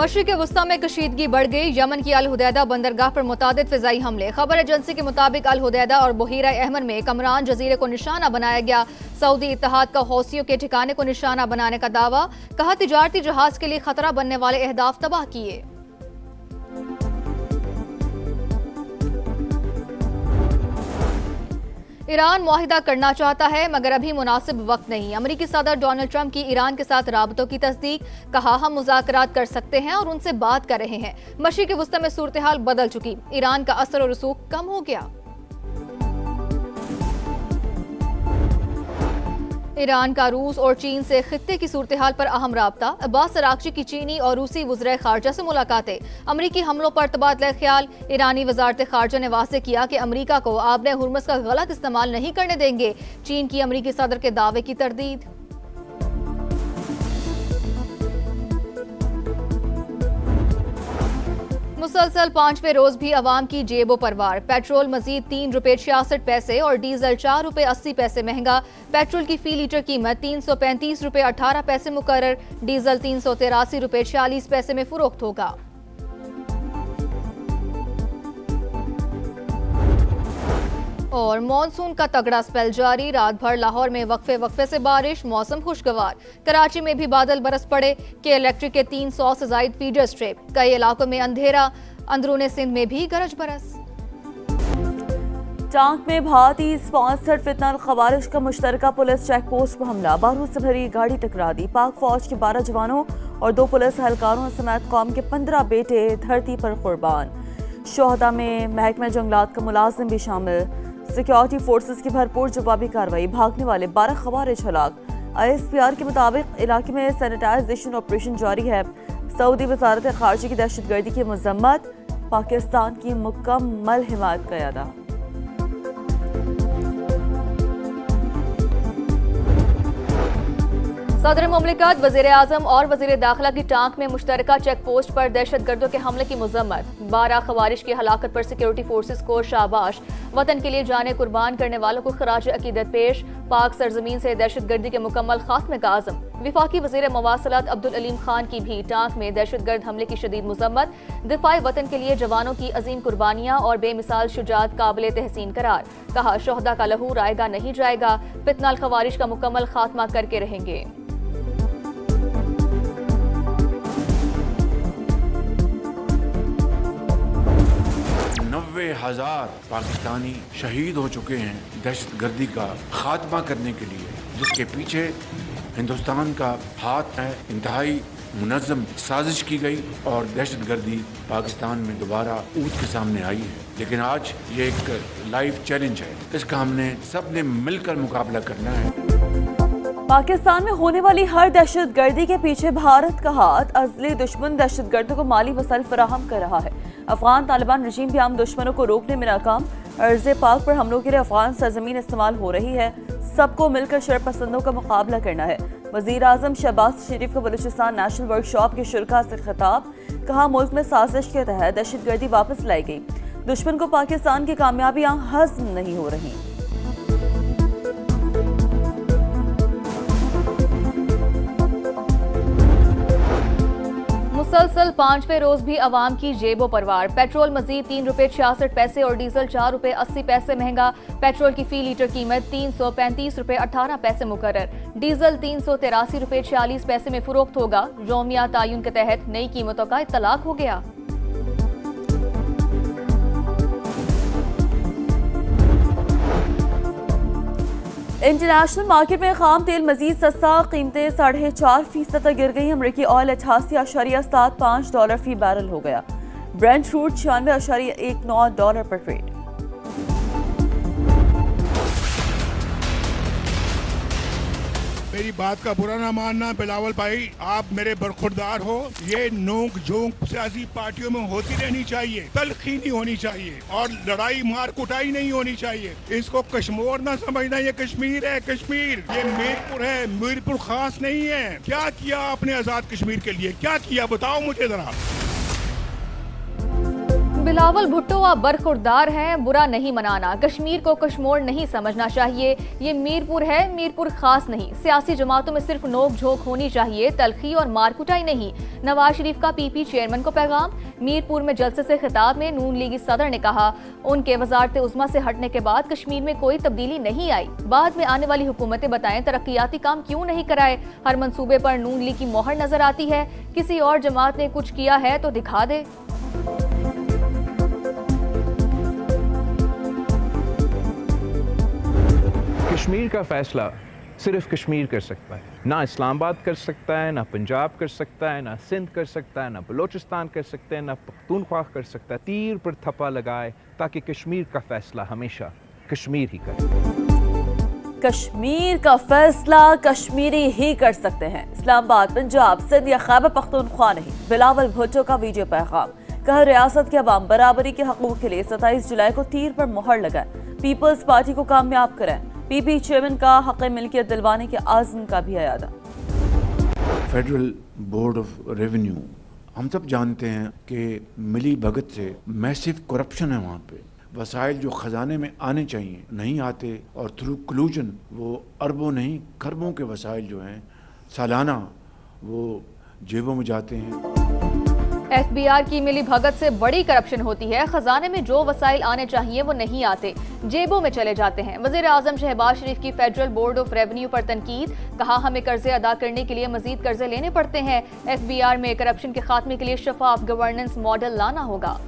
मशरिक़ वस्ता में कशीदगी बढ़ गई। यमन की अल हुदैदा बंदरगाह पर मुतादिद फिजाई हमले। खबर एजेंसी के मुताबिक अल हुदैदा और बहीरा अहमर में कमरान जजीरे को निशाना बनाया गया। सऊदी इत्तेहाद का हौसियों के ठिकाने को निशाना बनाने का दावा। कहा तिजारती जहाज के लिए खतरा बनने वाले अहदाफ तबाह किए। ईरान मुआहिदा करना चाहता है मगर अभी मुनासिब वक्त नहीं। अमेरिकी सदर डोनाल्ड ट्रंप की ईरान के साथ राबतों की तस्दीक। कहा हम मुज़ाकरात कर सकते हैं और उनसे बात कर रहे हैं। मशरिक़ वस्ता में सूरत हाल बदल चुकी। ईरान का असर और रसूख कम हो गया। ईरान का रूस और चीन से खित्ते की सूरत हाल पर अहम राब्ता। अब्बास अरागची की चीनी और रूसी वज़ीर खारजा से मुलाकातें। अमरीकी हमलों पर तबादला ख्याल। ईरानी वजारत खारजा ने वाज़ेह किया कि अमरीका को आबने हुर्मुज़ का गलत इस्तेमाल नहीं करने देंगे। चीन की अमरीकी सदर के दावे की तरदीद। मुसलसल 5वें रोज भी अवाम की जेबों पर वार। पेट्रोल मजीद ₹3.66 और डीजल ₹4.80 महंगा। पेट्रोल की फी लीटर कीमत ₹335.18 मुकर्रर। डीजल ₹383.46 में फरोख्त होगा। और मॉनसून का तगड़ा स्पेल जारी। रात भर लाहौर में वक्फे से बारिश। मौसम खुशगवार। कराची में भी बादल बरस पड़े। के इलेक्ट्रिक के 300 से जायद फीडर स्ट्रिप। कई इलाकों में अंधेरा। अंदरूनी सिंध में भी गरज बरस। टांक में भारतीय स्पॉन्सर्ड फितनल खवारिश का मुश्तरका पुलिस चेक पोस्ट पर हमला। बारूद से भरी गाड़ी टकरा दी। पाक फौज के 12 जवानों और 2 पुलिस एहलकारों समेत कौम के 15 बेटे धरती पर कुर्बान। शोहदा में महकमा जंगलात का मुलाजिम भी शामिल। सिक्योरिटी फोर्सेस की भरपूर जवाबी कार्रवाई। भागने वाले 12 खवारिज हलाक। ISPR के मुताबिक इलाके में सैनिटाइजेशन ऑपरेशन जारी है। सऊदी वजारत खारजा की दहशतगर्दी की मजम्मत। पाकिस्तान की मुकम्मल हिमायत का अदा। सदर मुमलिकत वजीर आजम और वजीर दाखिला की टांक में मुश्तरका चेक पोस्ट पर दहशत गर्दों के हमले की मजम्मत। 12 खवारिश की हलाकत पर सिक्योरिटी फोर्सेस को शाबाश। वतन के लिए जाने कुर्बान करने वालों को खराज अकीदत पेश। पाक सरजमीन से दहशत गर्दी के मुकम्मल खात्मे का आज़म। विफाकी वजीर मवासलात अब्दुल अलीम खान की भी टांक में दहशत गर्द हमले की शदीद मजम्मत। दिफाई वतन के लिए जवानों की अजीम कुर्बानियां और बेमिसाल शुजात काबिल तहसीन करार। कहा शोहदा का लहू रायगा नहीं जाएगा। फितनल खवारिश का मुकम्मल खात्मा करके रहेंगे। 90,000 पाकिस्तानी शहीद हो चुके हैं दहशत गर्दी का खात्मा करने के लिए, जिसके पीछे हिंदुस्तान का हाथ है। इंतहाई मुनज़्ज़म साजिश की गई और दहशत गर्दी पाकिस्तान में दोबारा ऊँच के सामने आई है। लेकिन आज ये एक लाइव चैलेंज है। इसका हमने सब ने मिलकर मुकाबला करना है। पाकिस्तान में होने वाली हर दहशत गर्दी के पीछे भारत का हाथ। अज़ली दुश्मन दहशत गर्दों को माली वसाइल फराहम कर रहा है। अफगान तालिबान रजीम भी आम दुश्मनों को रोकने में नाकाम। अर्ज़े पाक पर हमलों के लिए अफगान सरजमीन इस्तेमाल हो रही है। सबको मिलकर शरपसंदों का मुकाबला करना है। वज़ीर आज़म शहबाज शरीफ का बलूचिस्तान नेशनल वर्कशॉप के शुरका से खिताब। कहा मुल्क में साजिश के तहत दहशत गर्दी वापस लाई गई। दुश्मन को पाकिस्तान की कामयाबियां हज़म नहीं हो रही। मुसलसल 5वें रोज भी अवाम की जेबों पर वार। पेट्रोल मजीद ₹3.66 और डीजल ₹4.80 महंगा। पेट्रोल की फी लीटर कीमत ₹335.18 मुकर्रर। डीजल ₹383.46 में फरोख्त होगा। रोमिया तायुन के तहत नई कीमतों का इत्तलाक हो गया। इंटरनेशनल मार्केट में खाम तेल मजीद सस्ता। कीमतें 4.5% तक गिर गई। अमरीकी ऑयल $88.75 फी बैरल हो गया। ब्रेंट क्रूड $96.19 पर ट्रेड। मेरी बात का बुरा ना मानना बिलावल भाई, आप मेरे बरखुरदार हो। ये नोक झोंक सियासी पार्टियों में होती रहनी चाहिए, तलखी नहीं होनी चाहिए और लड़ाई मार कुटाई नहीं होनी चाहिए। इसको कश्मीर ना समझना, ये कश्मीर है। कश्मीर ये मीरपुर है, मीरपुर खास नहीं है। क्या किया आपने आजाद कश्मीर के लिए, क्या किया बताओ मुझे जरा। बिलावल भुट्टो आप बरखुरदार हैं, बुरा नहीं मनाना। कश्मीर को कश्मोर नहीं समझना चाहिए। ये मीरपुर है, मीरपुर खास नहीं। सियासी जमातों में सिर्फ नोक झोंक होनी चाहिए, तलखी और मारकुटाई नहीं। नवाज शरीफ का पीपी चेयरमैन को पैगाम। मीरपुर में जलसे से खिताब में नून लीगी सदर ने कहा, उनके वजारत उज़्मा से हटने के बाद कश्मीर में कोई तब्दीली नहीं आई। बाद में आने वाली हुकूमतें बताएं तरक्याती काम क्यों नहीं कराए। हर मंसूबे पर नून लीग की मोहर नजर आती है। किसी और जमात ने कुछ किया है तो दिखा दे। कश्मीर का फैसला सिर्फ कश्मीर कर सकता है, ना इस्लामाबाद कर सकता है, ना पंजाब कर सकता है, ना सिंध कर सकता है, ना बलोचिस्तान कर सकते हैं, ना पख्तूनख्वा कर सकता है। तीर पर थप्पा लगाए ताकि कश्मीर का फैसला हमेशा कश्मीर ही करे। कश्मीर का फैसला कश्मीरी ही कर सकते हैं, इस्लामाबाद, पंजाब, सिंध या खैबर पख्तूनख्वा नहीं। बिलावल भुट्टो का वीडियो पैगाम। कहा, रियासत के अवाम बराबरी के हकूक के लिए 27 जुलाई को तीर पर मोहर लगाए। पीपल्स पार्टी को कामयाब करें। पीपी चेयरमैन का हक मिल्कियत दिलवाने के आज़म का भी अयादा। फेडरल बोर्ड ऑफ रेवेन्यू, हम सब जानते हैं कि मिली भगत से मैसिव करप्शन है। वहाँ पे वसाइल जो ख़जाने में आने चाहिए नहीं आते, और थ्रू कलूजन वो अरबों नहीं खरबों के वसाइल जो हैं सालाना वो जेबों में जाते हैं। FBR की मिली भगत से बड़ी करप्शन होती है। खजाने में जो वसाइल आने चाहिए वो नहीं आते, जेबों में चले जाते हैं। वज़ीर आज़म शहबाज शरीफ की फेडरल बोर्ड ऑफ रेवेन्यू पर तनकीद। कहा, हमें कर्जे अदा करने के लिए मजीद कर्जे लेने पड़ते हैं। FBR में करप्शन के खात्मे के लिए शफाफ गवर्नेंस मॉडल लाना होगा।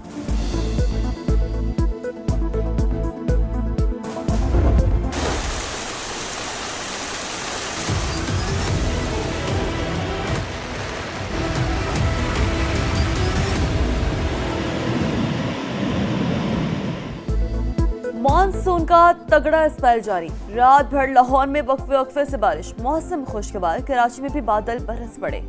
मानसून का तगड़ा स्पेल जारी। रात भर लाहौर में वक्फे वक्फे से बारिश। मौसम खुशगवार। कराची में भी बादल बरस पड़े।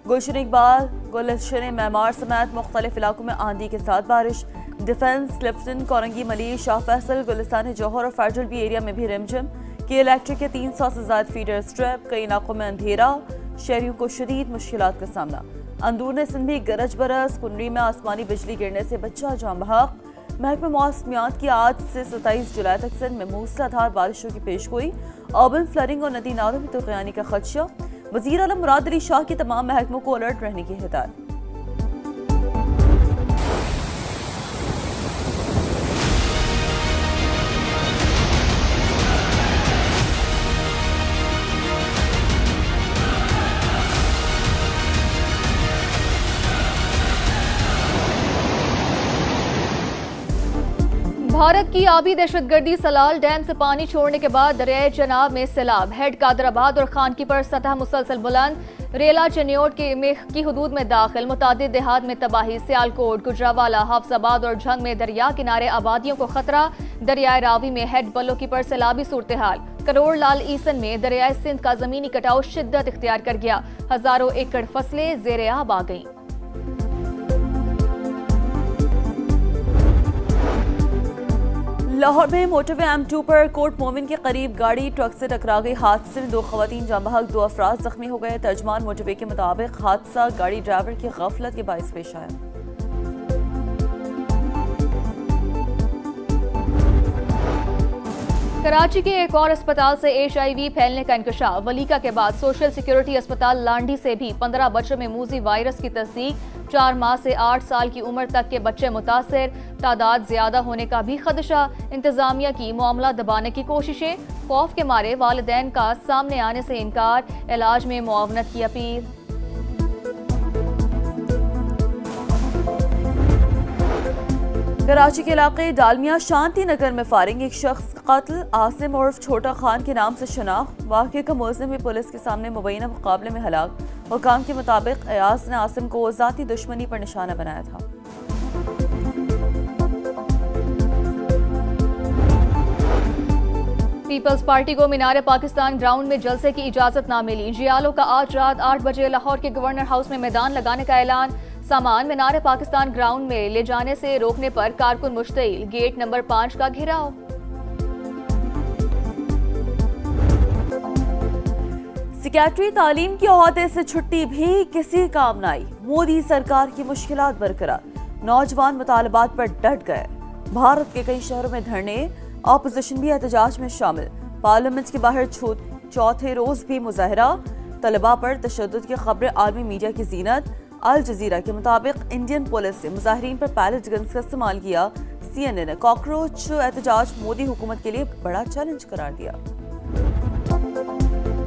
गुलशन इकबाल, गुलशन मैमार समेत मुख्तलिफ इलाकों में आंधी के साथ बारिश। डिफेंस, लिफ्टन, कोरंगी मलिक, शाह फैसल, गुलिस्तान जौहर और फेडरल बी एरिया में भी रिमझिम। के इलेक्ट्रिक के 300 से ज्यादा फीडर स्ट्रिप। कई इलाकों में अंधेरा। शहरियों को शदीद मुश्किलात का सामना। अंदरून सिंध भी गरज बरस। कुंडरी में आसमानी बिजली गिरने से बच्चा जाम बहक। महकमा मौसमियात की आज से 27 जुलाई तक सिंध में मूसलाधार बारिशों की पेशगोई। अर्बन फ्लडिंग और नदी नालों में तुगयानी का खदशा। वज़ीर आलम मुराद अली शाह की तमाम महकमों को अलर्ट रहने की हिदायत। भारत की आबी दहशतगर्दी सलाल डैम से पानी छोड़ने के बाद दरियाए चनाब में सैलाब। हेड कादराबाद और खानकी पर सतह मुसलसल बुलंद। रेला चन्योट की हदूद में दाखिल। मुतादिद देहात में तबाही। सियालकोट, गुजरावाला, हाफजाबाद और झंग में दरिया किनारे आबादियों को खतरा। दरियाए रावी में हेड बल्लो की पर सैलाबी सूरत हाल। करोड़ लाल ईसन में दरियाए सिंध का जमीनी कटाव शिद्दत इख्तियार कर गया। हजारों एकड़ फसलें ज़ेरे आब आ गईं। लाहौर में मोटरवे M2 पर कोर्ट मोमिन के करीब गाड़ी ट्रक से टकरा गई। हादसे में 2 खवातीन जाम बहक, 2 अफराद जख्मी हो गए। तर्जमान मोटरवे के मुताबिक हादसा गाड़ी ड्राइवर की गफलत के बाइस पेश आया। कराची के एक और अस्पताल से HIV फैलने का इंकशाफ। वलीका के बाद सोशल सिक्योरिटी अस्पताल लांडी से भी 15 बच्चों में मूजी वायरस की तस्दीक। 4 माह से 8 साल की उम्र तक के बच्चे मुतासर। तादाद ज्यादा होने का भी खदशा। इंतजामिया की मामला दबाने की कोशिशें। खौफ के मारे वालिदैन का सामने आने से इनकार। इलाज में मुआवनत की अपील। कराची के इलाके डालमिया शांति नगर में फायरिंग। एक शख्स कत्ल। आसिम उर्फ छोटा खान के नाम से शनाख्त। वाक़े का मुलज़िम भी पुलिस के सामने मुबैना मुकाबले में हलाक। हुकाम के मुताबिक अयाज ने आसिम को ज़ाती दुश्मनी पर निशाना बनाया था। पीपल्स पार्टी को मीनार पाकिस्तान ग्राउंड में जलसे की इजाजत ना मिली। जियालो का आज रात 8 बजे लाहौर के गवर्नर हाउस में मैदान लगाने का ऐलान। सामान मीनार पाकिस्तान ग्राउंड में ले जाने से रोकने पर कारकुन मुश्तइल। गेट नंबर 5 का घेराव। सेक्रेटरी तालीम की ओहदे से छुट्टी भी किसी काम न आई। मोदी सरकार की मुश्किलात बरकरार। नौजवान मुतालबात पर डट गए। भारत के कई शहरों में धरने, ऑपोजिशन भी एहतजाज में शामिल। पार्लियामेंट के बाहर चौथे रोज भी मुजाहरा। तलबा पर तशद्दुद की खबरें आलमी मीडिया की जीनत। अल जजीरा के मुताबिक इंडियन पुलिस ने मुजाहिरीन पर पैलेट गन्स का इस्तेमाल किया। CNN ने कॉकरोच एहतजाज मोदी हुकूमत के लिए बड़ा चैलेंज करार दिया।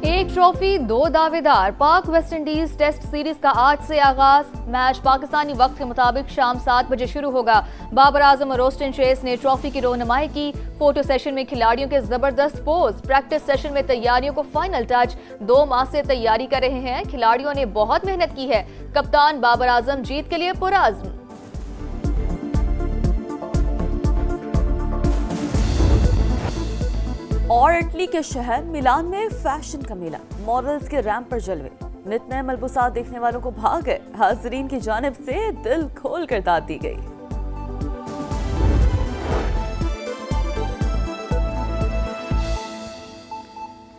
एक ट्रॉफी दो दावेदार। पाक वेस्ट इंडीज टेस्ट सीरीज का आज से आगाज। मैच पाकिस्तानी वक्त के मुताबिक शाम 7 बजे शुरू होगा। बाबर आजम और ऑस्टिन चेस ने ट्रॉफी की रोनुमाई की। फोटो सेशन में खिलाड़ियों के जबरदस्त पोज। प्रैक्टिस सेशन में तैयारियों को फाइनल टच। 2 माह से तैयारी कर रहे हैं। खिलाड़ियों ने बहुत मेहनत की है। कप्तान बाबर आजम जीत के लिए पुरअज़्म। और इटली के शहर मिलान में फैशन का मेला। मॉडल्स के रैंप पर जलवे। नित नए मलबूसात देखने वालों को भाग गए। हाज़रीन की जानिब से दिल खोल कर दाद दी गई।